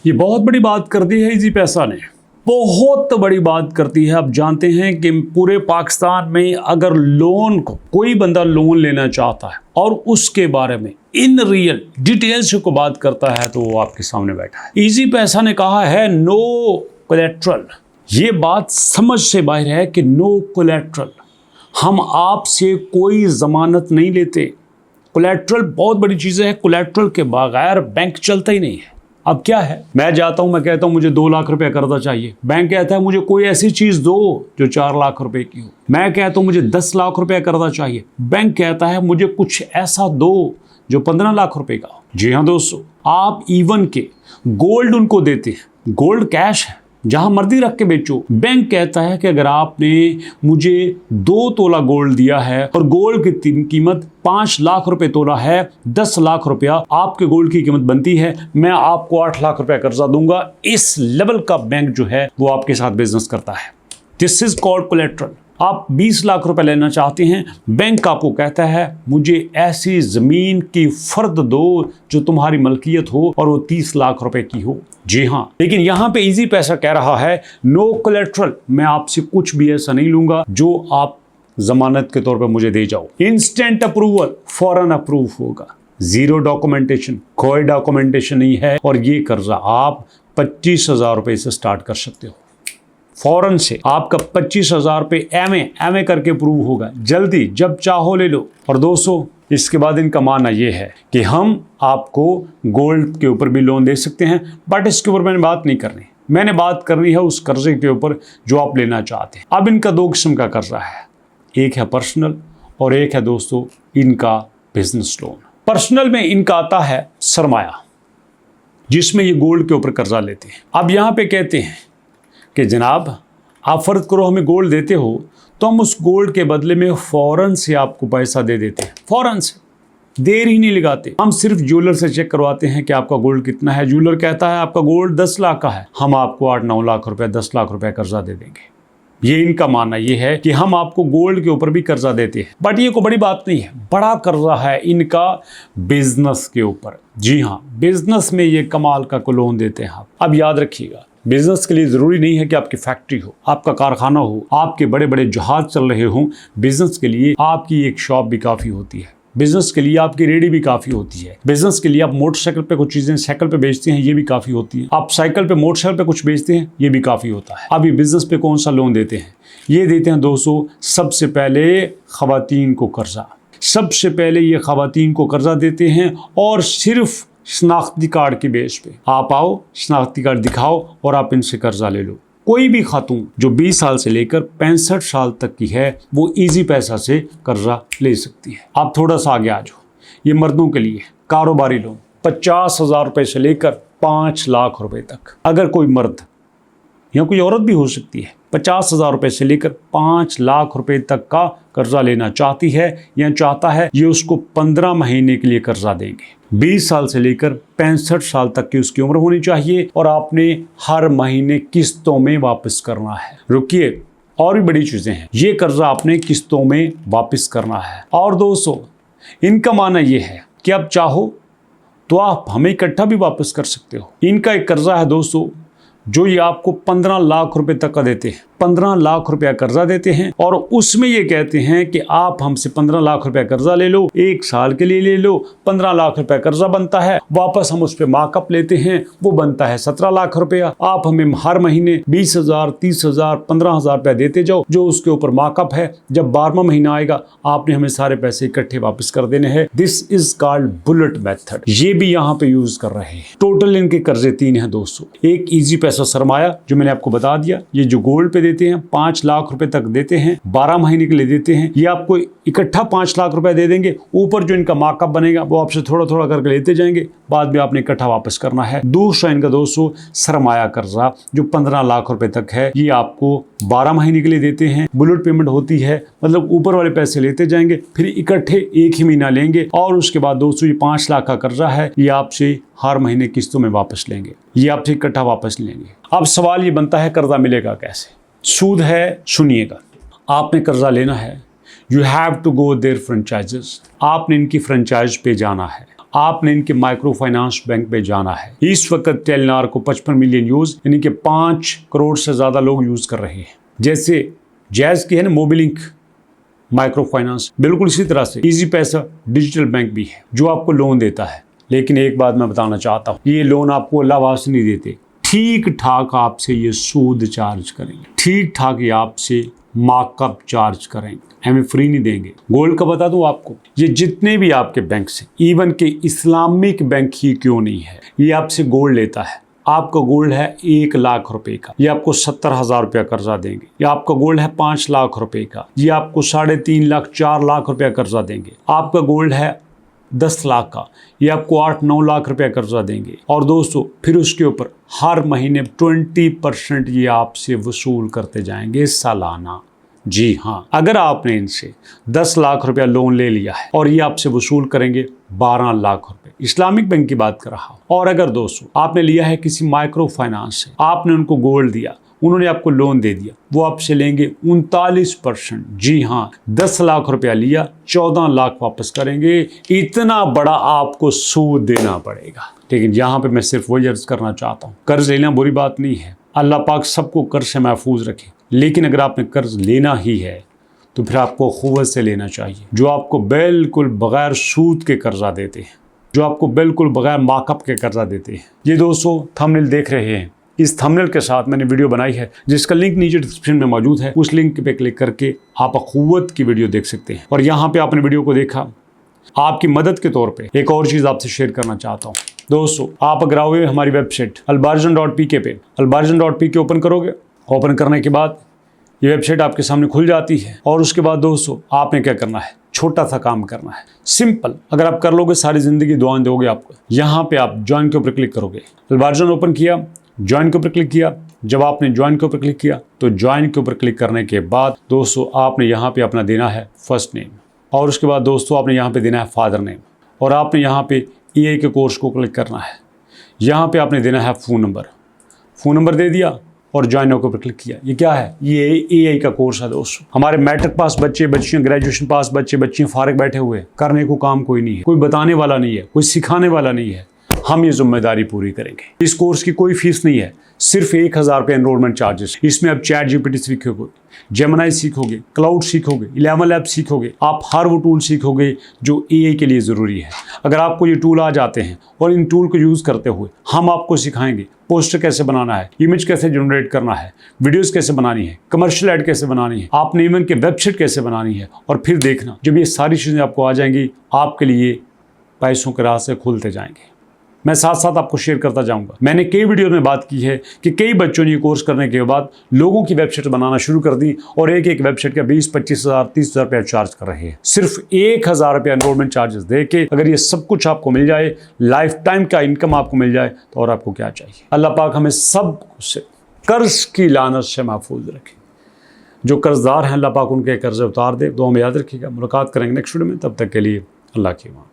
ये बहुत बड़ी बात कर दी है इजी पैसा ने, बहुत बड़ी बात करती है। आप जानते हैं कि पूरे पाकिस्तान में अगर लोन को कोई बंदा लोन लेना चाहता है और उसके बारे में इन रियल डिटेल्स को बात करता है तो वो आपके सामने बैठा है। इजी पैसा ने कहा है नो कोलेट्रल। ये बात समझ से बाहर है कि नो कोलेट्रल, हम आपसे कोई जमानत नहीं लेते। कोलेट्रल बहुत बड़ी चीज़ है, कोलेट्रल के बगैर बैंक चलता ही नहीं है। अब क्या है, मैं जाता हूं, मैं कहता हूं मुझे 2 लाख रुपया कर्जा चाहिए, बैंक कहता है मुझे कोई ऐसी चीज दो जो 4 लाख रुपए की हो। मैं कहता हूं मुझे 10 लाख रुपया कर्जा चाहिए, बैंक कहता है मुझे कुछ ऐसा दो जो 15 लाख रुपए का हो। जी हाँ दोस्तों, आप इवन के गोल्ड उनको देते हैं, गोल्ड कैश है, जहां मर्जी रख के बेचो। बैंक कहता है कि अगर आपने मुझे 2 तोला गोल्ड दिया है और गोल्ड की कीमत 5 लाख रुपए तोला है, 10 लाख रुपया आपके गोल्ड की कीमत बनती है, मैं आपको 8 लाख रुपया कर्जा दूंगा। इस लेवल का बैंक जो है वो आपके साथ बिजनेस करता है। This is called collateral. आप 20 लाख रुपए लेना चाहते हैं, बैंक आपको कहता है मुझे ऐसी जमीन की फर्द दो जो तुम्हारी मलकियत हो और वो 30 लाख रुपए की हो। जी हाँ, लेकिन यहां पे इजी पैसा कह रहा है नो कोलेट्रल, मैं आपसे कुछ भी ऐसा नहीं लूंगा जो आप जमानत के तौर पे मुझे दे जाओ। इंस्टेंट अप्रूवल, फौरन अप्रूव होगा, जीरो डॉक्यूमेंटेशन, कोई डॉक्यूमेंटेशन नहीं है। और ये कर्जा आप 25,000 रुपए से स्टार्ट कर सकते हो। फौरन से आपका 25,000 रुपये एमए करके अप्रूव होगा, जल्दी जब चाहो ले लो। और दोस्तों, इसके बाद इनका मानना यह है कि हम आपको गोल्ड के ऊपर भी लोन दे सकते हैं, बट इसके ऊपर मैंने बात नहीं करनी। मैंने बात करनी है उस कर्जे के ऊपर जो आप लेना चाहते हैं। अब इनका 2 किस्म का कर्जा है, एक है पर्सनल और एक है दोस्तों इनका बिजनेस लोन। पर्सनल में इनका आता है सरमाया, जिसमें ये गोल्ड के ऊपर कर्जा लेते हैं। अब यहाँ पे कहते हैं कि जनाब आप फर्ज करो हमें गोल्ड देते हो तो हम उस गोल्ड के बदले में फौरन से आपको पैसा दे देते हैं, फौरन से, देर ही नहीं लगाते। हम सिर्फ ज्वेलर से चेक करवाते हैं कि आपका गोल्ड कितना है। ज्वेलर कहता है आपका गोल्ड 10 लाख का है, हम आपको 8-9 लाख रुपया, 10 लाख रुपया कर्जा दे देंगे। ये इनका मानना ये है कि हम आपको गोल्ड के ऊपर भी कर्जा देते हैं, बट ये कोई बड़ी बात नहीं है। बड़ा कर्जा है इनका बिजनेस के ऊपर। जी हाँ, बिजनेस में ये कमाल का लोन देते हैं आप। अब याद रखिएगा, बिजनेस के लिए जरूरी नहीं है कि आपकी फैक्ट्री हो, आपका कारखाना हो, आपके बड़े बड़े जहाज चल रहे हों। बिजनेस के लिए आपकी एक शॉप भी काफी होती है, बिजनेस के लिए आपकी रेडी भी काफी होती है, बिजनेस के लिए आप मोटरसाइकिल पे कुछ चीजें साइकिल पे बेचते हैं, ये भी काफी होती है, आप साइकिल पे मोटरसाइकिल पे कुछ बेचते हैं, ये भी काफी होता है। अब ये बिजनेस पे कौन सा लोन देते हैं? ये देते हैं दोस्तों सबसे पहले खवातीन को कर्जा। सबसे पहले ये खवातीन को कर्जा देते हैं और सिर्फ शनाख्ती कार्ड की बेस पे। आप आओ, शनाख्ती कार्ड दिखाओ और आप इनसे कर्जा ले लो। कोई भी खातून जो 20 साल से लेकर 65 साल तक की है वो इजी पैसा से कर्जा ले सकती है। आप थोड़ा सा आगे आ जाओ, ये मर्दों के लिए कारोबारी लोन 50,000 रुपए से लेकर 5 लाख रुपए तक। अगर कोई मर्द या कोई औरत भी हो सकती है 50,000 रुपए से लेकर 5 लाख रुपए तक का कर्जा लेना चाहती है या चाहता है, ये उसको 15 महीने के लिए कर्जा देंगे। 20 साल से लेकर 65 साल तक की उसकी उम्र होनी चाहिए और आपने हर महीने किस्तों में वापस करना है। रुकिए, और भी बड़ी चीजें हैं, ये कर्जा आपने किस्तों में वापस करना है। और दोस्तों, इनका मानना ये है कि आप चाहो तो आप हमें इकट्ठा भी वापस कर सकते हो। इनका एक कर्जा है दोस्तों जो ये आपको 15 लाख रुपए तक का देते हैं। 15 लाख रुपया कर्जा देते हैं और उसमें ये कहते हैं कि आप हमसे 15 लाख रुपया कर्जा ले लो, 1 साल के लिए ले लो। 15 लाख रुपया कर्जा बनता है, वापस हम उस पर मार्कअप लेते हैं, वो बनता है 17 लाख रुपया। आप हमें हर महीने 20,000, 30,000, 15,000 रुपया देते जाओ, जो उसके ऊपर मार्कअप है। जब 12वां महीना आएगा आपने हमें सारे पैसे इकट्ठे वापस कर देने हैं। This is called bullet method. ये भी यहाँ पे यूज कर रहे हैं। टोटल इनके कर्जे 3 हैं दोस्तों। एक इजी पैसा सरमाया जो मैंने आपको बता दिया, ये जो गोल्ड पे देते हैं 5 लाख रुपए तक देते हैं, 12 महीने के लिए देते हैं। ये आपको इकट्ठा 5 लाख रुपए दे देंगे, ऊपर जो इनका मार्कअप बनेगा वो आपसे थोड़ा थोड़ा करके लेते जाएंगे, बाद में आपने इकट्ठा वापस करना है। दूसरा इनका दोस्तों सरमाया कर्जा जो 15 लाख रुपए तक है, ये आपको 12 महीने के लिए देते हैं। बुलेट पेमेंट होती है, मतलब ऊपर वाले पैसे लेते जाएंगे, फिर इकट्ठे एक ही महीना लेंगे और उसके बाद दोस्तों ये 5 लाख का कर्जा है, ये आपसे हर महीने किस्तों में वापस लेंगे, ये आपसे इकट्ठा वापस लेंगे। अब सवाल ये बनता है कर्जा मिलेगा कैसे? सूद है, सुनिएगा, आपने कर्जा लेना है, you have to go their franchises. आपने इनकी फ्रेंचाइज पे जाना है, आपने इनके माइक्रो फाइनेंस बैंक पे जाना है। इस वक्त टेलीनॉर को 55 मिलियन यूज यानी कि 5 करोड़ से ज़्यादा लोग यूज़ कर रहे हैं। जैसे जैज़ की है ना मोबिलिंक माइक्रो फाइनेंस, बिल्कुल इसी तरह से इजी पैसा डिजिटल बैंक भी है जो आपको लोन देता है। लेकिन एक बात मैं बताना चाहता हूँ, ये लोन आपको अल्लाह नहीं देते, ठीक ठाक आपसे ये सूद चार्ज करेंगे, ठीक ठाक ये आपसे मार्कअप चार्ज करेंगे, हमें फ्री नहीं देंगे। गोल्ड का बता दूं आपको, ये जितने भी आपके बैंक से, इवन के इस्लामिक बैंक ही क्यों नहीं है, ये आपसे गोल्ड लेता है। आपका गोल्ड है 1 लाख रुपए का, ये आपको 70,000 रुपया कर्जा देंगे। या आपका गोल्ड है 5 लाख रुपए का, ये आपको 3.5 लाख 4 लाख रुपया कर्जा देंगे। आपका गोल्ड है 10 लाख का, ये आपको 8-9 लाख रुपया कर्जा देंगे। और दोस्तों फिर उसके ऊपर हर महीने 20% ये आपसे वसूल करते जाएंगे सालाना। जी हाँ, अगर आपने इनसे 10 लाख रुपया लोन ले लिया है और ये आपसे वसूल करेंगे 12 लाख रुपए, इस्लामिक बैंक की बात कर रहा हूँ। और अगर दोस्तों आपने लिया है किसी माइक्रो फाइनेंस से, आपने उनको गोल्ड दिया, उन्होंने आपको लोन दे दिया, वो आपसे लेंगे 39%। जी हाँ, 10 लाख रुपया लिया, 14 लाख वापस करेंगे। इतना बड़ा आपको सूद देना पड़ेगा। लेकिन यहाँ पे मैं सिर्फ वही अर्ज करना चाहता हूँ, कर्ज लेना बुरी बात नहीं है, अल्लाह पाक सबको कर्ज से महफूज रखे। लेकिन अगर आपने कर्ज लेना ही है तो फिर आपको खुवत से लेना चाहिए, जो आपको बिल्कुल बगैर सूद के कर्जा देते हैं, जो आपको बिल्कुल बगैर मार्कअप के कर्जा देते हैं। ये दोस्तों थंबनेल देख रहे हैं, इस थंबनेल के साथ मैंने वीडियो बनाई है जिसका लिंक नीचे डिस्क्रिप्शन में मौजूद है। उस लिंक पे क्लिक करके आप अखुवत की वीडियो देख सकते हैं। और यहाँ पे आपने वीडियो को देखा, आपकी मदद के तौर पे एक और चीज़ आपसे शेयर करना चाहता हूँ। दोस्तों आप अगर आओगे हमारी वेबसाइट albarjan.pk पे, albarjan.pk ओपन करोगे, ओपन करने के बाद ये वेबसाइट आपके सामने खुल जाती है। और उसके बाद दोस्तों आपने क्या करना है, छोटा सा काम करना है, सिंपल। अगर आप कर लोगे सारी ज़िंदगी दुआएं दोगे आपको। यहाँ पे आप ज्वाइन के ऊपर क्लिक करोगे, albarjan ओपन किया, ज्वाइन के ऊपर क्लिक किया। जब आपने ज्वाइन के ऊपर क्लिक किया तो ज्वाइन के ऊपर क्लिक करने के बाद दोस्तों आपने यहाँ पे अपना देना है फर्स्ट नेम, और उसके बाद दोस्तों आपने यहाँ पे देना है फादर नेम, और आपने यहाँ पे EA के कोर्स को क्लिक करना है। यहाँ पे आपने देना है फ़ोन नंबर दे दिया और ज्वाइन के ऊपर क्लिक किया। ये क्या है, ये EA का कोर्स है दोस्तों। हमारे मैट्रिक पास बच्चे बच्चियाँ, ग्रेजुएशन पास बच्चे बच्चियाँ फारिग बैठे हुए, करने को काम कोई नहीं है, कोई बताने वाला नहीं है, कोई सिखाने वाला नहीं है। हम ये जिम्मेदारी पूरी करेंगे। इस कोर्स की कोई फीस नहीं है, सिर्फ 1000 रुपये एनरोलमेंट चार्जेस। इसमें आप चैट GPT सीखोगे, जेमिनी सीखोगे, क्लाउड सीखोगे, 11 लैब सीखोगे, आप हर वो टूल सीखोगे जो EA के लिए ज़रूरी है। अगर आपको ये टूल आ जाते हैं और इन टूल को यूज़ करते हुए हम आपको सिखाएंगे पोस्टर कैसे बनाना है, इमेज कैसे जनरेट करना है, वीडियोस कैसे बनानी है, कमर्शियल ऐड कैसे बनानी है, आपने इवन के वेबसाइट कैसे बनानी है। और फिर देखना जब ये सारी चीज़ें आपको आ जाएंगी, आपके लिए पैसों के रास्ते खुलते जाएंगे। मैं साथ साथ आपको शेयर करता जाऊंगा। मैंने कई वीडियो में बात की है कि कई बच्चों ने ये कोर्स करने के बाद लोगों की वेबसाइट बनाना शुरू कर दी और एक वेबसाइट का 20-25 हज़ार 30 हज़ार रुपया चार्ज कर रहे हैं। सिर्फ 1000 रुपया एनरोलमेंट चार्जेस दे के अगर ये सब कुछ आपको मिल जाए, लाइफ टाइम का इनकम आपको मिल जाए, तो और आपको क्या चाहिए। अल्लाह पाक हमें सब से कर्ज की लानत से महफूज रखे। जो कर्जदार हैं अल्लाह पाक उनके कर्ज उतार दे। दुआ में याद रखिएगा। मुलाकात करेंगे नेक्स्ट वीडियो में, तब तक के लिए अल्लाह की अमान।